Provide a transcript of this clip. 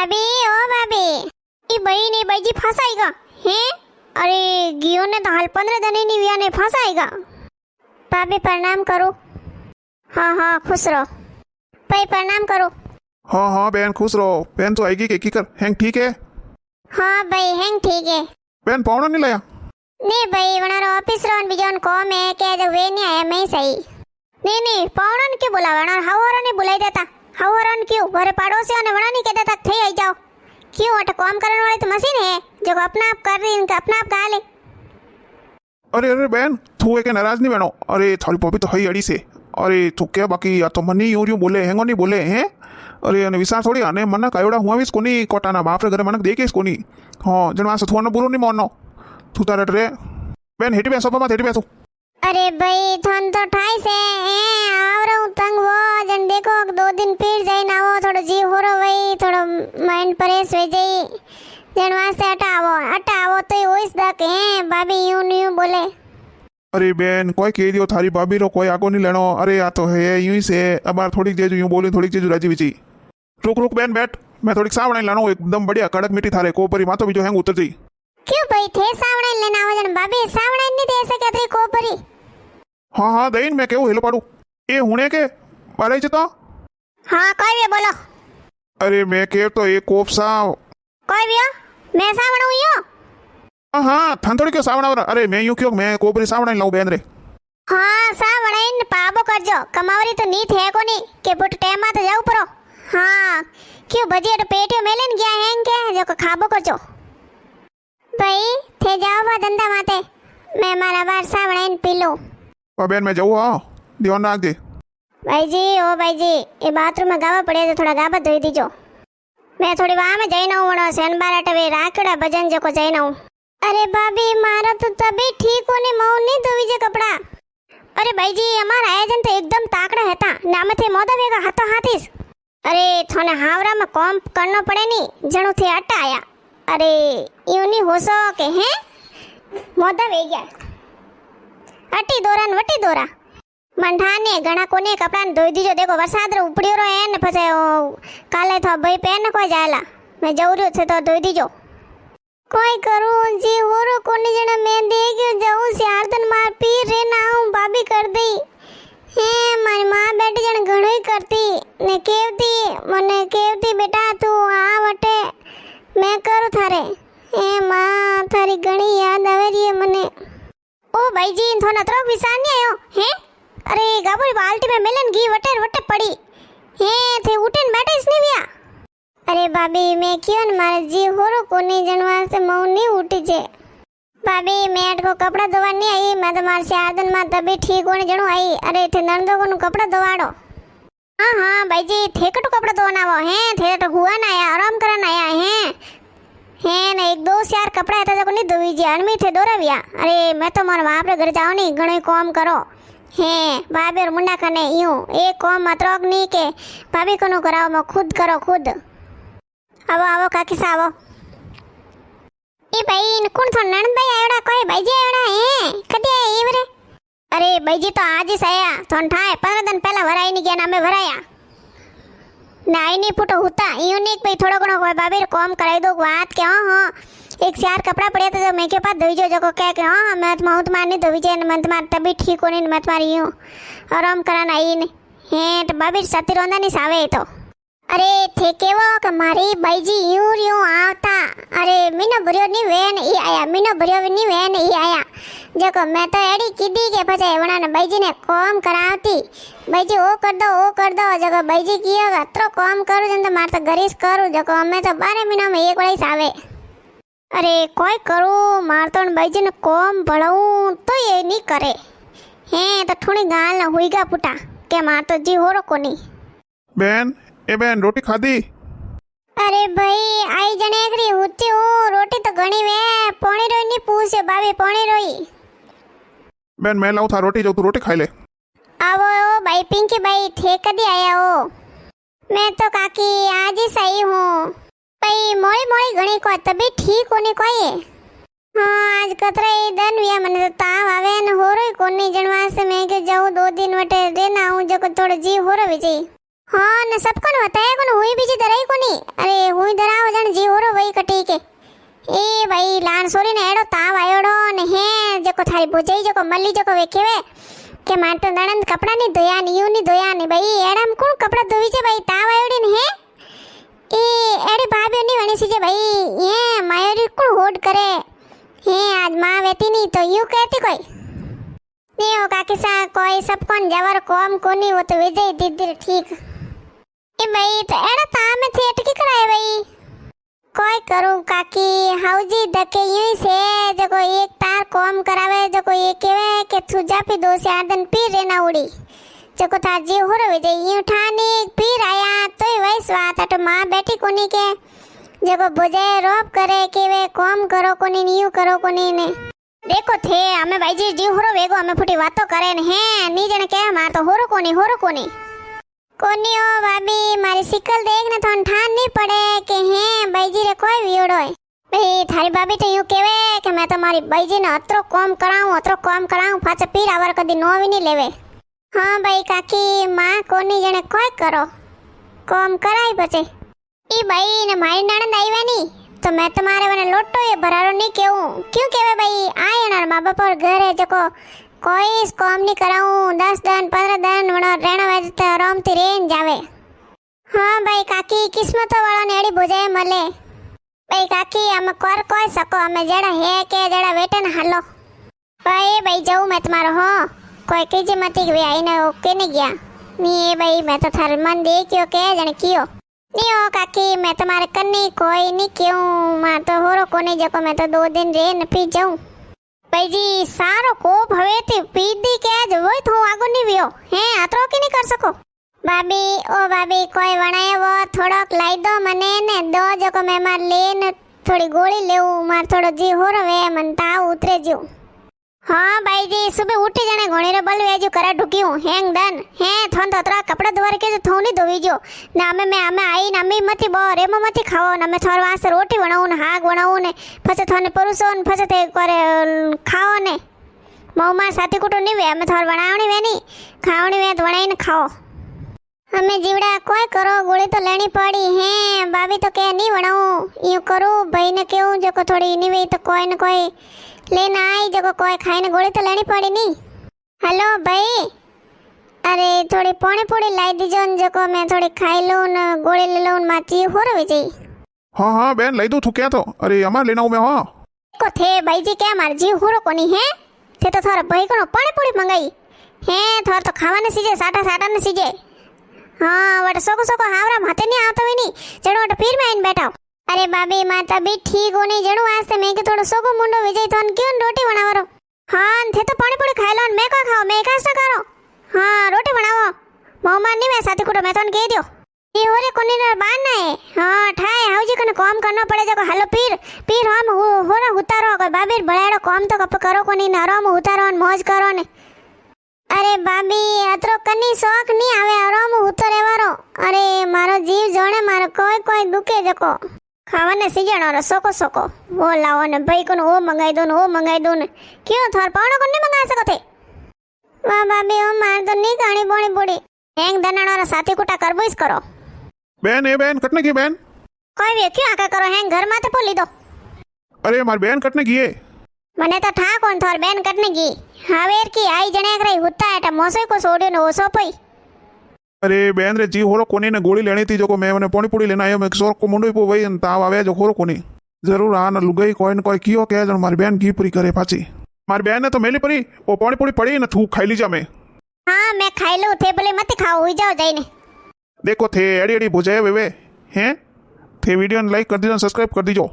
भाभी ओ भाभी ये बई ने बईजी फंसाएगा हैं। अरे गियो ने तो हाल 15 दिन नहीं विया ने फंसाएगा। भाभी प्रणाम करो। हाँ हाँ खुश रहो। भाई प्रणाम करो। हाँ हाँ बहन खुश रहो। बहन तो आएगी के कर हैंग ठीक है। हाँ भाई हैंग ठीक है। बहन पावड़ा नहीं लाया नहीं भाई वनारो ऑफिस रोन बिजोन कॉम है के जो वे नहीं आया मैं सही नहीं पावड़न क्यों बुलावा और हवरो नहीं बुलाई देता। हवरन क्यों घरे पड़ोसियों ने वना नहीं कहता थे आई जाओ क्यों अट काम करने वाली तो मशीन है जो अपना आप कर रही इनका अपना आप गा ले। अरे अरे बहन तू एक नाराज नहीं बनो। अरे थारी पपी तो हई अड़ी से। अरे तू क्या बाकी या तो मनी यूं बोले हैंगो नहीं बोले हैं। अरे अने विश्वास थोड़ी आने मन कायोड़ा हुआ भी कोनी कोटाना बाप रे घरे मन देखे कोनी। हाँ जनवा से थोड़ा बुरो नहीं माननो तू तारे रे बहन हेटी बेसो पापा हेटी बेसो। अरे भाई थन तो ठाई से आवरो तंग वो जन देखो 2 दिन पीड़ जाई ना वो थोड़ा जी हो रो भाई थोड़ा माइंड परेश हो जाई जन वास्ते हटावो तो ओइस दा के भाभी यूं बोले। अरे बहन कोई कह दियो थारी भाभी रो कोई आगो नहीं लेनो। अरे या तो है यूं ही से अब थोड़ी जेजू यूं बोली थोड़ी जेजू राजी बिची। रुक बहन बैठ मैं थोड़ी सावण लानो एकदम बढ़िया कड़क मिट्टी थारे कोपरी मातो भी जो हैंग उतर जाई। क्यों भाई थे सावण लेना हो जन भाभी सावण नहीं दे सके तेरी कोपरी। हाँ हाँ दईन मैं केवो हेलो पाडू ए हुणे के बारे जतो। हाँ कोई भी बोलो। अरे मैं के तो एक कोप साव कोई भी हो मैं सावण हुई हूँ। हाँ हाँ थान थोड़ी क्यों सावण आवरा। अरे मैं यूं क्यों मैं कोपरी सावण लाऊं बहन रे। हाँ सावण इन पाबो करजो कमावरी तो नी थे को नहीं के पुट टेमा तो जाऊ परो। हाँ क्यों बजे तो पेटियो मेलन गया हैंग के जो खाबो करजो भाई थे जाओ बा धंधा माते मैं मारा बार सावण इन पी लो। बहन मैं जाऊँ हाँ ध्यान रख दे। भाई जी ये बाथरूम में गावा पड़े तो थोड़ा गावा धोई दीजो मैं थोड़ी वहां में जई ना वणो सेन बारा टवे राखड़ा भजन जको जई ना। अरे भाभी मारा तो तभी ठीक होने मऊ नहीं धोवी जे कपड़ा। अरे भाई जी हमारा आयोजन तो एकदम ताकड़ा हेता नाम थे मोदा वेगा हाथो हाथीस। अरे थोने हावरा में कॉम करनो पड़े नी जणो थे अट्टा आया। अरे यूं नहीं हो सो के हैं मोदा वे गया अटी दोरा न वटी दोरा मंठाने घणा कोने कपड़ा धोई दीजो। देखो वरसाद रो उपड़ियो रो है न फसे काले तो भाई पहन कोई जायला मैं जौरियो थे तो धोई दीजो। कोई करूं जी होरो कोनी जणा मैं देख जाऊं सियारतन मार पीर रे ना हूं भाभी कर दी हे मारी मां बेटी जण घणो ही करती ने केवती बेटा तू आ वटे मैं करू थारे हे मां थारी घणी याद आवे री है मने। ओ भाई जी थोना तरफ विसार नहीं आयो हैं। अरे गाबुरी बाल्टी में मिलन घी वटे पड़ी हैं थे उठन बैठे इसने बिया। अरे भाभी मैं क्यों न मारे जी होरो कोनी जनवा से मऊ नहीं उठी जे। भाभी मैं अट को कपड़ा धोवा नहीं आई मैं तो मार से आदन में तभी ठीक होने जणो आई। अरे थे नंदो को कपड़ा धोवाड़ो। हाँ हाँ भाई जी थे कटो कपड़ा धोना वो हैं थे तो हुआ ना आया आराम करना आया हैं ना 1-2 यार कपड़ा है तो नहीं धोवी जी अनमी थे दोराविया। अरे मैं तो मार वहां पे घर जाओ नहीं घणो काम करो हैं भाभी और मुंडा कने यूं एक काम मात्र नहीं के भाभी को कराओ मैं खुद करो खुद। आवो काकी सावो ए भाई इन कौन थो नणंद भाई आयोड़ा कोई भाई जी आयोड़ा है कदे एवरे। अरे भाई जी तो आज ही आया थोन ठाए 15 दिन पहला भराई नहीं गया ना मैं भराया नाई नहीं पुटो होता यूनिक भाई थोड़ा घणो कोई भाभी काम कराई दो बात के। हाँ एक यार कपड़ा पड़े तो मैं के पास धोई जो जको कह के हाँ मैं तुम्हारे नहीं धोई जे मैं तुम्हारे तभी ठीक होने मैं तुम्हारी यूं आराम कराना आई ने हैं तो भाभी सती रोंदा नहीं सावे तो। अरे थे केवो के मारी भाई जी यूं आवता। अरे मीनो भरियो नहीं वेन ई आया मीनो भरियो नहीं वेन ई आया जको मैं तो एडी कीदी के फसे वणा ने भाई जी ने काम करावती भाई जी ओ कर दो जको भाई जी कियो अतरो काम करू जन तो मार तो गरीस करू जको हमें तो 12 महीना में एक वड़ी सावे। अरे कोई करू मार तो भाई जी ने काम बढ़ाऊं तो ये नहीं करे हैं तो थोड़ी गाल ना हुईगा पुटा के मार तो जी होरो कोनी। बहन ए बहन रोटी खादी। अरे भाई आई जने एकरी हुती हूँ रोटी तो घणी वे पोणी रोई नहीं पूछे भाभी पोणी रोई। बहन मैं लाऊं था रोटी जो तू रोटी खाई ले। आवो भाई पिंकी भाई थे कदी आया हो। मैं तो काकी आज ही सही हूँ भाई मोड़ी घणी को तभी ठीक होने को है। हाँ आज कतरा दन विया मने तो ताव आवे न होरो कोनी जनवा से मैं के जाऊं 2 दिन वटे रे ना हूं जको थोड़ा जी होरो विजय। हाँ न सब कोन बताया कोन हुई बीजी दराई कोनी अरे हुई दराव जण जी होरो वही कटी के ए भाई लान सोरी ने एडो ताव आयोडो ने हे जको थारी बुझई जको मल्ली जको वे केवे के मार तो दणन कपड़ा नहीं धोया नहीं यू नहीं धोया नहीं भाई एडम कोण कपड़ा धोवी छे भाई ताव आयोडी ने हे ए एडी भाभी नहीं वणी सीजे भाई ये मायोरी कोण होड करे हे आज मां वेती नहीं तो यूं कहती कोई नहीं हो काकी सा कोई सब कोन जवर कोम कोनी वो तो विजय दीदी ठीक ए भाई तो एड़ा तामे थी अटकी कराए भाई कोई करूं काकी हाउजी धके यूं से जको एक तार कोम करावे जको ये केवे के तुजा पे 2-4 दिन पी रेना उड़ी जको था जी होरो विजय यूं ठानी पीर आया तो वही स्वात अट मां बेटी कोनी के जको बुझे रोप करे केवे कोम करो कोनी न्यू करो कोनी ने देखो थे हमें भाई जी होरो वेगो हमें फुटी बातो करे ने हे नी जने के मार तो होरो कोनी कोनी ओ भाभी मारी सिकल देखने तो ठान नहीं पड़े के हे भाई जी रे कोई वियोड़ो है भाई थारी भाभी तो यूं केवे कि मैं तो मारी भाई जी ने अतरो काम कराऊं पाछे पीर आवर कदी नोवी नहीं लेवे हाँ भाई काकी मां कोनी जने कोई करो काम कराई बचे ई भाई ने मारी नणंद आईवे नी तो मैं तुम्हारे वने लोटो ये भरारो नहीं केऊं क्यों केवे भाई आए ना मां बाप और घर है जको कोई काम नहीं कराऊं 10 दिन 15 दिन वणो रेणो वेजते आराम थी रेन जावे हाँ भाई काकी किस्मत वाला नेड़ी बुझे मले भाई काकी हम कर कोई सको हमें जेड़ा है के जेड़ा वेटे न हालो भाई जाऊं मैं तुम्हारो हो कोई कीजे मती वे आई ने ओके नहीं गया नी भाई मैं तो थारे मन देखियो के जने कियो नी ओ काकी मैं तुम्हारे कन्नी कोई नहीं क्यों मार तो होरो कोनी जको मैं तो 2 दिन रे न पी जाऊं भाई जी सारो कोप हवे ते पीदी के जो वही थो आगो नहीं वियो हे आतरो की नहीं कर सको भाभी कोई वणाए वो थोड़ोक लाई दो मने ने दो जको मैं मार लेन थोड़ी गोली लेऊ मार थोड़ो जी हो रवे मन ताव उतरे जो हाँ भाई जी सुबह उठी जने घोड़ी रे बल वेजू करा ढुकियो हेंग दन हे थोन तो तरा कपड़ा धोवर के जो थोनी धोवी जो ना हमें आई ना मी मती बो रेमो मती खाओ ना मैं थोर वास्ते रोटी बनाऊं ने हाग बनाऊं ने फसे थोने परुसो ने फसे ते करे खाओ ने मऊ मार साथी कुटो नहीं वे हमें थोर बनावणी वे नहीं खावणी वे तो बनाई ने खाओ हमें जीवड़ा कोई करो गोली तो लेनी पड़ी है भाभी तो कह नहीं बनाऊं यूं करूं भाई ने केऊं जो को थोड़ी नहीं वे तो कोई न कोई लेना आई जको कोई खाई ने गोली तो लेनी पड़ी नहीं हेलो भाई अरे थोड़ी पौनी पूड़ी लाई दीजो न जको मैं थोड़ी खाई लूं न गोली ले लूं माची हो रही जी हाँ बहन लाई दो तू क्या तो अरे अमार लेना हूँ मैं हाँ को थे भाई जी क्या मार जी हो कोनी है थे तो थारा भाई को पौनी पूड़ी मंगाई है थोर तो खावा ने सीजे साटा ने सीजे हाँ वट सोको हावरा माथे नहीं आवतो ही नहीं जड़ो वट पीर में आइन बैठा अरे भाभी माता भी ठीक होनी जणु वास्ते मैं के थोड़ो सोको मुंडो विजय थोन क्यों रोटी बनावरो हां थे तो पानी पूरी खाई लो मैं का खाओ मैं कास ना करो हां रोटी बनावो मोहमान नहीं मैं साथी कुटो मैं थोन कह दियो ये होरे कोनी रे बान ना है हां ठाए हाउजी कने काम करनो पड़े जको हेलो पीर हम होरा उतारो कोई भाभी बळाड़ो काम तो कप करो कोनी नरम उतारो न मौज करो ने अरे भाभी अतरो कनी शौक नहीं आवे आराम उतरे वारो अरे मारो जीव जोणे मारो कोई दुखे जको खावाने सीजन और सोको वो लाओ ने भाई को वो मंगाई दो ने क्यों थार पावणो को नहीं मंगा सको थे वाह भाभी ओ मार तो नहीं कहानी बोणी बोड़ी हेंग दनाण और साथी कुटा करबोइस करो बहन कटने की बहन कोई वे क्यों आका करो हेंग घर माथे पोली दो अरे मार बहन कटने की है मने तो ठा कोन थार बहन कटने की हावेर की आई जने रही हुत्ता एटा मोसोई को सोड्यो ने ओसो पई अरे बहन रे जी होरो कोनी ने गोली लेनी थी जो को मैं पौनी पूड़ी लेना आयो मैं सोर को मुंडो पो वही ताव आवे जो होरो कोनी जरूर आ न लुगाई कोई न कोई कियो के जण मारी बहन घी पूरी करे पाची मारी बहन ने तो मेली परी वो पौनी पूड़ी पड़ी न थू खाई लीजा मैं हां मैं खाई लूं थे भले मत खाओ हुई जाओ जाइने देखो थे एड़ी बुझाए वे हैं थे वीडियो ने लाइक कर दीजो सब्सक्राइब कर दीजो।